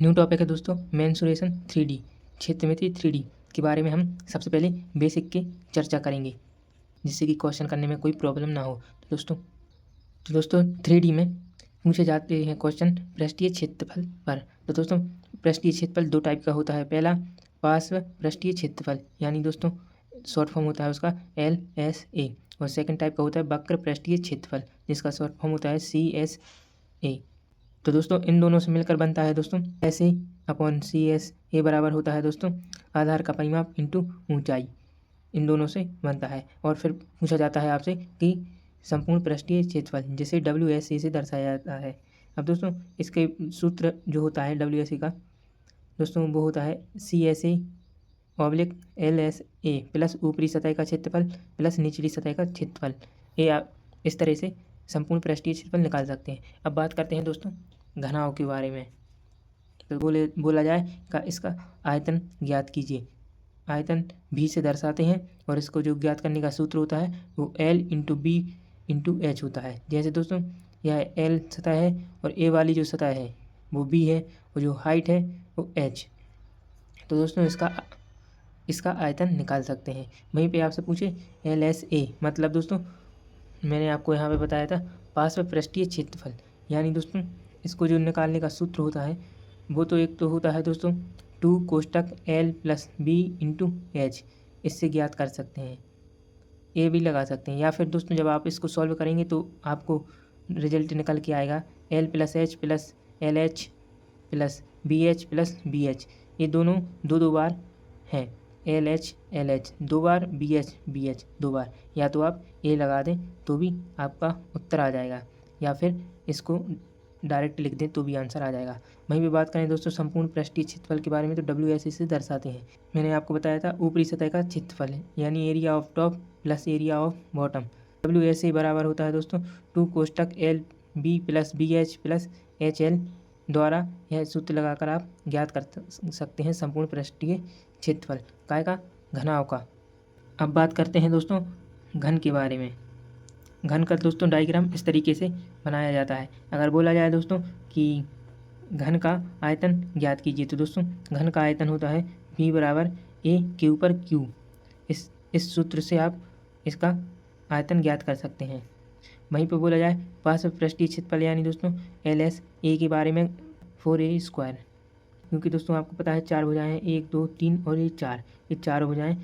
New topic है दोस्तों mensuration 3D क्षेत्रमिति 3D के बारे में हम सबसे पहले बेसिक की चर्चा करेंगे जिससे कि क्वेश्चन करने में कोई प्रॉब्लम ना हो। तो दोस्तों 3D में पूछे जाते हैं क्वेश्चन पृष्ठीय क्षेत्रफल पर। तो दोस्तों पृष्ठीय क्षेत्रफल दो टाइप का होता है। पहला पार्श्व पृष्ठीय क्षेत्रफल यानी दोस्तों शॉर्ट फॉर्म होता है उसका LSA, और सेकंड टाइप का होता है वक्र पृष्ठीय क्षेत्रफल जिसका शॉर्ट फॉर्म होता है CSA। तो दोस्तों इन दोनों से मिलकर बनता है दोस्तों SA/CS बराबर होता है दोस्तों आधार का परिमाप इंटू ऊंचाई। इन दोनों से बनता है। और फिर पूछा जाता है आपसे कि संपूर्ण पृष्ठीय क्षेत्रफल जिसे WSA से दर्शाया जाता है। अब दोस्तों इसके सूत्र जो होता है WSA का दोस्तों वो होता है CSA/LSA प्लस ऊपरी सतह का क्षेत्रफल प्लस निचली सतह का क्षेत्रफल। ये आप इस तरह से संपूर्ण पृष्ठीय क्षेत्रफल निकाल सकते हैं। अब बात करते हैं दोस्तों घनाभ के बारे में। तो बोला जाए का इसका आयतन ज्ञात कीजिए। आयतन भी से दर्शाते हैं और इसको जो ज्ञात करने का सूत्र होता है वो L/B/H होता है। जैसे दोस्तों यह L सतह है और A वाली जो सतह है वो B है और जो हाइट है वो H। तो दोस्तों इसका आयतन निकाल सकते हैं। वहीं पे आपसे पूछे LSA मतलब दोस्तों मैंने आपको यहाँ पे बताया था पार्श्व पृष्ठीय क्षेत्रफल, यानी दोस्तों इसको जो निकालने का सूत्र होता है वो तो एक तो होता है दोस्तों 2 कोष्टक L+B/H, इससे ज्ञात कर सकते हैं। ए भी लगा सकते हैं या फिर दोस्तों जब आप इसको सॉल्व करेंगे तो आपको रिजल्ट निकल के आएगा L+H+LH+BH+BH। ये दोनों दो बार हैं, LH दो बार, BH दो बार। या तो आप ए लगा दें तो भी आपका उत्तर आ जाएगा या फिर इसको डायरेक्ट लिख दें तो भी आंसर आ जाएगा। वहीं पे बात करें दोस्तों संपूर्ण पृष्ठीय क्षेत्रफल के बारे में तो WSA से दर्शाते हैं। मैंने आपको बताया था ऊपरी सतह का क्षेत्रफल यानी area of top plus area of bottom. WSA बराबर होता है दोस्तों 2 कोष्टक LB+BH+HL द्वारा यह सूत्र लगाकर आप ज्ञात कर सकते हैं संपूर्ण पृष्ठीय क्षेत्रफल काय का घनाभ का। अब बात करते हैं दोस्तों घन के बारे में। घन का दोस्तों डायग्राम इस तरीके से बनाया जाता है। अगर बोला जाए दोस्तों कि घन का आयतन ज्ञात कीजिए तो दोस्तों घन का आयतन होता है V बराबर A/Q। इस सूत्र से आप इसका आयतन ज्ञात कर सकते हैं। वहीं पर बोला जाए पार्श्व पृष्ठीय क्षेत्रफल यानी दोस्तों LSA के बारे में 4A², क्योंकि दोस्तों आपको पता है 4 भुजाएं हैं 1 2 3 और ये 4, ये 4 भुजाएं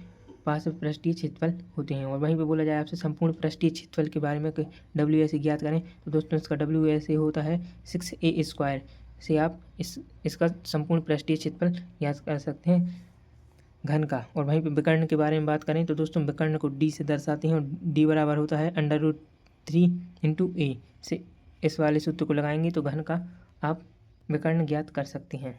पार्श्व पृष्ठीय क्षेत्रफल होते हैं। और वहीं पे बोला जाए आपसे संपूर्ण पृष्ठीय क्षेत्रफल के बारे में WSA ज्ञात करें तो दोस्तों इसका WSA होता है 6A² से आप इसका संपूर्ण पृष्ठीय क्षेत्रफल ज्ञात कर सकते हैं घन का। और वहीं पे विकर्ण के बारे में बात करें तो दोस्तों विकर्ण को D से दर्शाते हैं और D बराबर होता है √3 A से इस वाले सूत्र को लगाएंगे तो घन का आप विकर्ण ज्ञात कर सकते हैं।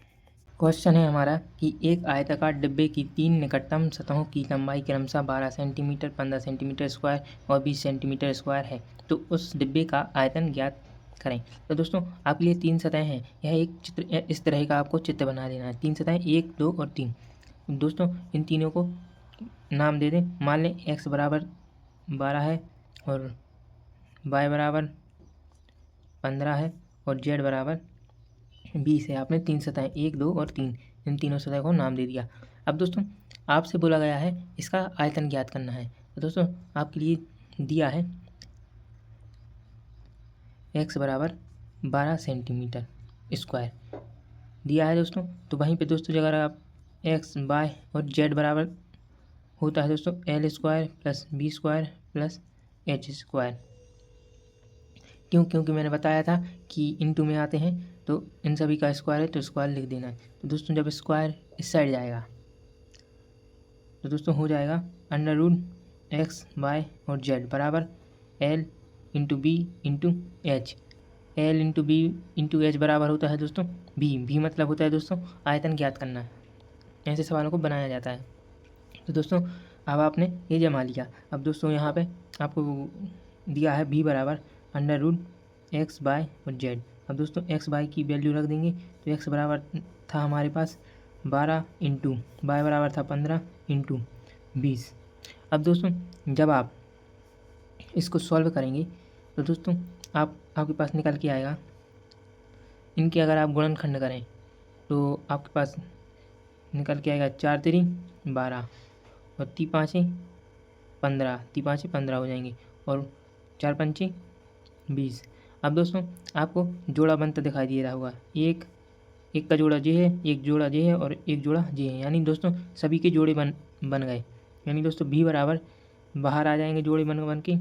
क्वेश्चन है हमारा कि एक आयताकार डिब्बे की 3 निकटतम सतहों की लंबाई क्रमशः 12 सेंटीमीटर, 15 सेंटीमीटर स्क्वायर और 20 सेंटीमीटर स्क्वायर है, तो उस डिब्बे का आयतन ज्ञात करें। तो दोस्तों आपके लिए 3 सतहें हैं। यह एक चित्र इस तरह का आपको चित्र बना देना है। 3 सतहें 1 2 और 3। दोस्तों इन तीनों को नाम दे दें। मान लें x बराबर 12 है और y बराबर 15 है और z बराबर 20 है। आपने 3 सतहें 1 2 और 3 इन तीनों सतह को नाम दे दिया। अब दोस्तों आपसे बोला गया है इसका आयतन ज्ञात करना है। तो दोस्तों आपके लिए दिया है x बराबर 12 सेंटीमीटर स्क्वायर दिया है दोस्तों। तो वहीं पे दोस्तों अगर आप x y और z बराबर होता है दोस्तों L² + B² + H²। क्योंकि मैंने बताया था कि इनटू में आते हैं तो इन सभी का स्क्वायर है तो स्क्वायर लिख देना है। तो दोस्तों जब स्क्वायर इस साइड जाएगा तो दोस्तों हो जाएगा √x y और z बराबर L/B/H। L/B/H बराबर होता है दोस्तों B मतलब होता है दोस्तों आयतन ज्ञात करना है। ऐसे सवालों को बनाया जाता है। तो दोस्तों अब आपने ये जमा लिया। अब दोस्तों यहाँ पे आपको दिया है B बराबर √x y और z। अब दोस्तों x y की वैल्यू रख देंगे तो x बराबर था हमारे पास 12 इंटू y बराबर था 15 इंटू 20। अब दोस्तों जब आप इसको सॉल्व करेंगे तो दोस्तों आपके पास निकल के आएगा इनके अगर आप गुणनखंड करें तो आपके पास निकल के आएगा 4 तिरी 12 और 3 5 15, 3 5 15 हो जाएंगे और 4 पंचे 20। अब दोस्तों आपको जोड़ा बनता दिखाई दे रहा होगा, एक का जोड़ा ये है, एक जोड़ा ये है और एक जोड़ा ये है, यानी दोस्तों सभी के जोड़े बन गए। यानी दोस्तों भी बराबर बाहर आ जाएंगे जोड़े बन के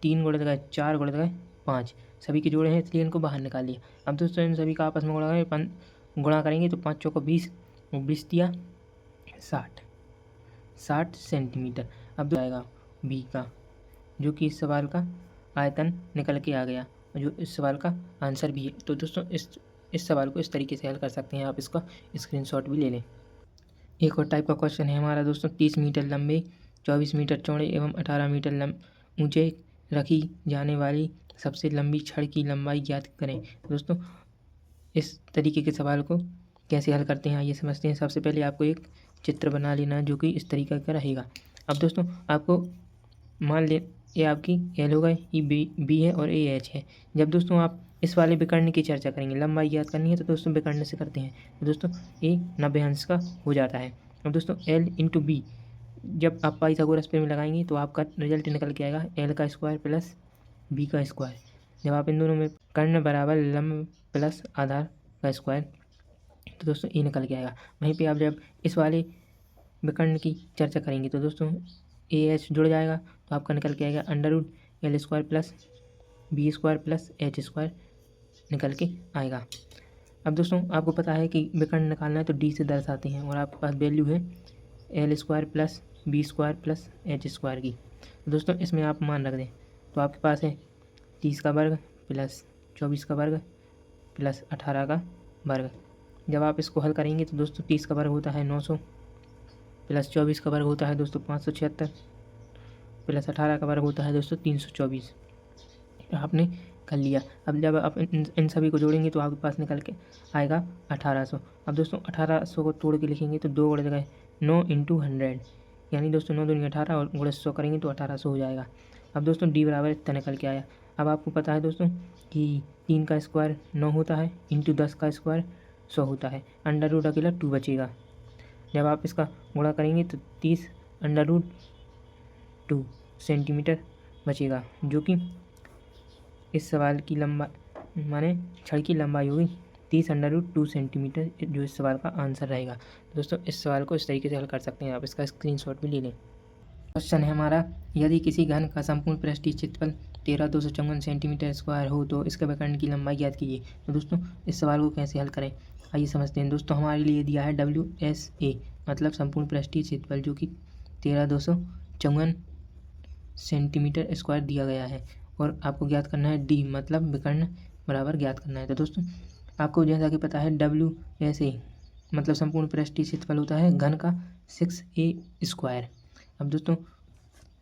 3 गुणित गए 4 गुणित गए 5, सभी के जोड़े हैं इसलिए इनको बाहर निकाल लिया। अब दोस्तों इन सभी का आपस में गुणा करेंगे तो 5 चौको 20 और 20 दिया 60 सेंटीमीटर। अब आएगा बी का, जो कि इस सवाल का आयतन निकल के आ गया और जो इस सवाल का आंसर भी है। तो दोस्तों इस सवाल को इस तरीके से हल कर सकते हैं, आप इसका स्क्रीनशॉट भी ले लें। एक और टाइप का क्वेश्चन है हमारा दोस्तों, 30 मीटर लंबे 24 मीटर चौड़े एवं 18 मीटर ऊंचे रखी जाने वाली सबसे लंबी छड़ की लंबाई ज्ञात करें। दोस्तों इस तरीके के सवाल को कैसे हल करते हैं आइए समझते हैं। सबसे पहले आपको एक चित्र बना लेना जो कि इस तरीके का रहेगा। अब दोस्तों आपको मान ले ये आपकी एल होगा, ये बी है और ए एच है। जब दोस्तों आप इस वाले विकर्ण की चर्चा करेंगे, लंबाई याद करनी है तो दोस्तों विकर्ण से करते हैं। तो दोस्तों ए 90 अंश का हो जाता है। अब दोस्तों एल इंटू बी जब आप पाइथागोरस पे में लगाएंगे तो आपका रिजल्ट निकल के आएगा एल का स्क्वायर प्लस बी का स्क्वायर। जब आप इन दोनों में कर्ण बराबर लंब प्लस आधार का स्क्वायर तो दोस्तों ए निकल के आएगा। वहीं पे आप जब इस वाले विकर्ण की चर्चा करेंगे तो दोस्तों ए एच जुड़ जाएगा तो आपका निकल के आएगा under root L square plus B square plus H square निकल के आएगा। अब दोस्तों आपको पता है कि विकर्ण निकालना है तो डी से दर्शाते हैं और आपके पास वैल्यू है L square plus B square plus H square की। तो दोस्तों इसमें आप मान रख दें तो आपके पास है 30 का वर्ग प्लस 24 का वर्ग प्लस 18 का वर्ग। जब आप इसको हल करेंगे तो दोस्तों 30 का वर्ग होता है 900 प्लस 24 का वर्ग होता है दोस्तों 576 प्लस 18 का वर्ग होता है दोस्तों 324। आपने कर लिया। अब जब आप इन सभी को जोड़ेंगे तो आपके पास निकल के आएगा 1800। अब दोस्तों 1800 को तोड़ के लिखेंगे तो 2 गुणे गए 9 इंटू 100, यानी दोस्तों 9 दूनी 18 और गुणे 100 करेंगे तो 1800 हो जाएगा। अब दोस्तों डी बराबर इतना निकल के आया। अब आपको पता है दोस्तों कि 3 का स्क्वायर 9 होता है इंटू 10 का स्क्वायर 100 होता है, अंडर रूट अकेला 2 बचेगा। जब आप इसका गुणा करेंगे तो 30 अंडर रूट 2 सेंटीमीटर बचेगा, जो कि इस सवाल की लंबाई माने छड़ की लंबाई होगी 30 अंडर रूट 2 सेंटीमीटर, जो इस सवाल का आंसर रहेगा। दोस्तों इस सवाल को इस तरीके से हल कर सकते हैं, आप इसका स्क्रीनशॉट भी ले लें। क्वेश्चन है हमारा, यदि किसी घन का संपूर्ण पृष्ठीय क्षेत्रफल 13,254 सेंटीमीटर स्क्वायर हो तो इसके विकर्ण की लंबाई ज्ञात कीजिए। तो दोस्तों इस सवाल को कैसे हल करें आइए समझते हैं। दोस्तों हमारे लिए दिया है WSA मतलब संपूर्ण पृष्ठीय क्षेत्रफल, जो कि 13,254 सेंटीमीटर स्क्वायर दिया गया है और आपको ज्ञात करना है D मतलब विकर्ण बराबर ज्ञात करना है। तो दोस्तों आपको जैसा कि पता है WSA मतलब संपूर्ण पृष्ठीय क्षेत्रफल होता है घन का 6A स्क्वायर। अब दोस्तों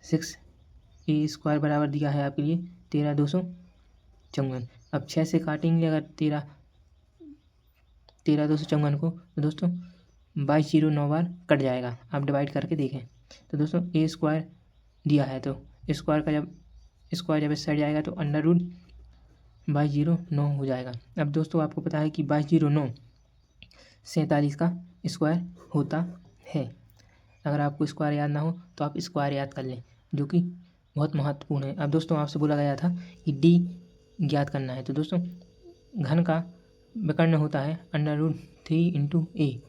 6A स्क्वायर बराबर दिया है आपके लिए 13,254। अब 6 से काटेंगे अगर 13,254 को तो दोस्तों 2209 बार कट जाएगा, आप डिवाइड करके देखें। तो दोस्तों ए स्क्वायर दिया है तो स्क्वायर जब इस साइड जाएगा तो अंडर रूट 2209 हो जाएगा। अब दोस्तों आपको पता है कि 2209 47 का स्क्वायर होता है। अगर आपको स्क्वायर याद ना हो तो आप स्क्वायर याद कर लें, जो कि बहुत महत्वपूर्ण है। अब दोस्तों आपसे बोला गया था कि डी ज्ञात करना है, तो दोस्तों घन का विकर्ण होता है अंडर रूट 3 इंटू ए।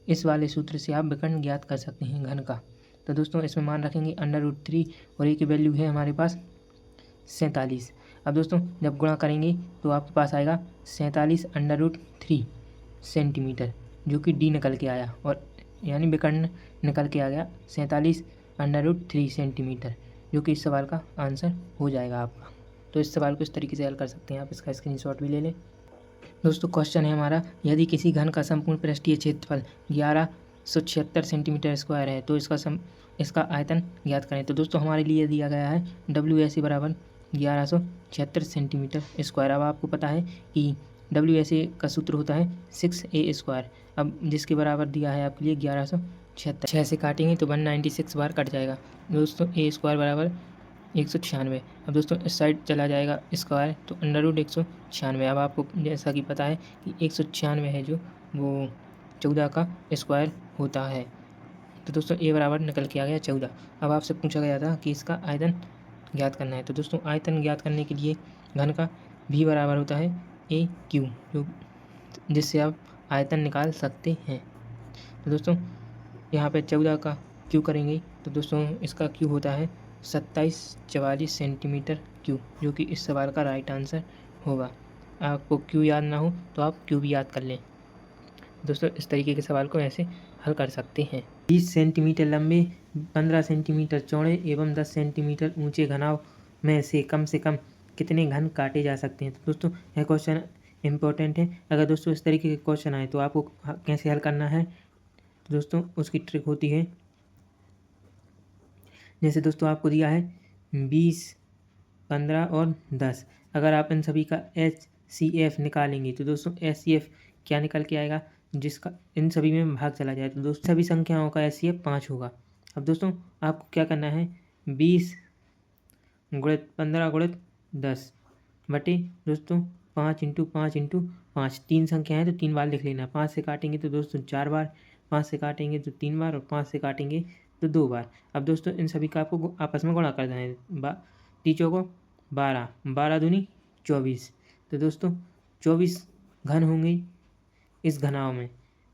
इस वाले सूत्र से आप विकर्ण ज्ञात कर सकते हैं घन का। तो दोस्तों इसमें मान रखेंगे अंडर रूट 3 और ए की वैल्यू है हमारे पास 47। अब दोस्तों जब गुणा करेंगे तो आपके पास आएगा 47 अंडर रूट 3 सेंटीमीटर, जो कि डी निकल के आया और यानी विकर्ण निकल के आ गया 47 अंडर रूट 3 सेंटीमीटर, जो कि इस सवाल का आंसर हो जाएगा आपका। तो इस सवाल को इस तरीके से हल कर सकते हैं, आप इसका स्क्रीनशॉट भी ले लें। दोस्तों क्वेश्चन है हमारा, यदि किसी घन का संपूर्ण पृष्ठीय क्षेत्रफल 1176 सेंटीमीटर स्क्वायर है तो इसका आयतन ज्ञात करें। तो दोस्तों हमारे लिए दिया गया है WSA बराबर 1176 सेंटीमीटर स्क्वायर। अब आपको पता है कि WSA का सूत्र होता है 6A स्क्वायर। अब जिसके बराबर दिया है आपके लिए 1176, 6 से काटेंगे तो 196 बार कट जाएगा दोस्तों। ए स्क्वायर बराबर 196। अब दोस्तों इस साइड चला जाएगा स्क्वायर तो अंडर रूट 196। अब आपको जैसा कि पता है कि 196 है जो वो 14 का स्क्वायर होता है। तो दोस्तों ए बराबर निकल के आ गया 14। अब आपसे पूछा गया था कि इसका आयतन ज्ञात करना है। तो दोस्तों आयतन ज्ञात करने के लिए घन का भी बराबर होता है ए क्यू, जो जिससे आप आयतन निकाल सकते हैं। तो दोस्तों यहाँ पे 14 का क्यू करेंगे तो दोस्तों इसका क्यू होता है 2744 सेंटीमीटर क्यूब, जो कि इस सवाल का राइट आंसर होगा। आपको क्यू याद ना हो तो आप क्यू भी याद कर लें। दोस्तों इस तरीके के सवाल को ऐसे हल कर सकते हैं। 20 सेंटीमीटर लंबे, 15 सेंटीमीटर चौड़े एवं 10 सेंटीमीटर ऊंचे घनाव में से कम कितने घन काटे जा सकते हैं। तो दोस्तों यह क्वेश्चन इम्पोर्टेंट है। अगर दोस्तों इस तरीके के क्वेश्चन आए तो आपको कैसे हल करना है। तो दोस्तों उसकी ट्रिक होती है, जैसे दोस्तों आपको दिया है 20, 15 और 10। अगर आप इन सभी का HCF निकालेंगे तो दोस्तों HCF क्या निकल के आएगा, जिसका इन सभी में भाग चला जाए तो दोस्तों सभी संख्याओं का HCF 5 होगा। अब दोस्तों आपको क्या करना है, 20 गुणित 15 गुणित 10 बटे दोस्तों 5 इंटू 5 इंटू 5, 3 संख्या है तो 3 बार लिख लेना। 5 से काटेंगे तो दोस्तों 4 बार, 5 से काटेंगे तो 3 बार और 5 से काटेंगे तो 2 बार। अब दोस्तों इन सभी का आपको आपस में गुणा कर देना है। तीचों को 12, 12 दूनी 24। तो दोस्तों 24 घन होंगे इस घनाव में,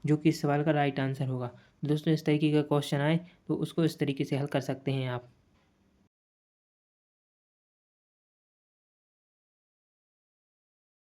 जो कि इस सवाल का राइट आंसर होगा। दोस्तों इस तरीके का क्वेश्चन आए तो उसको इस तरीके से हल कर सकते हैं आप।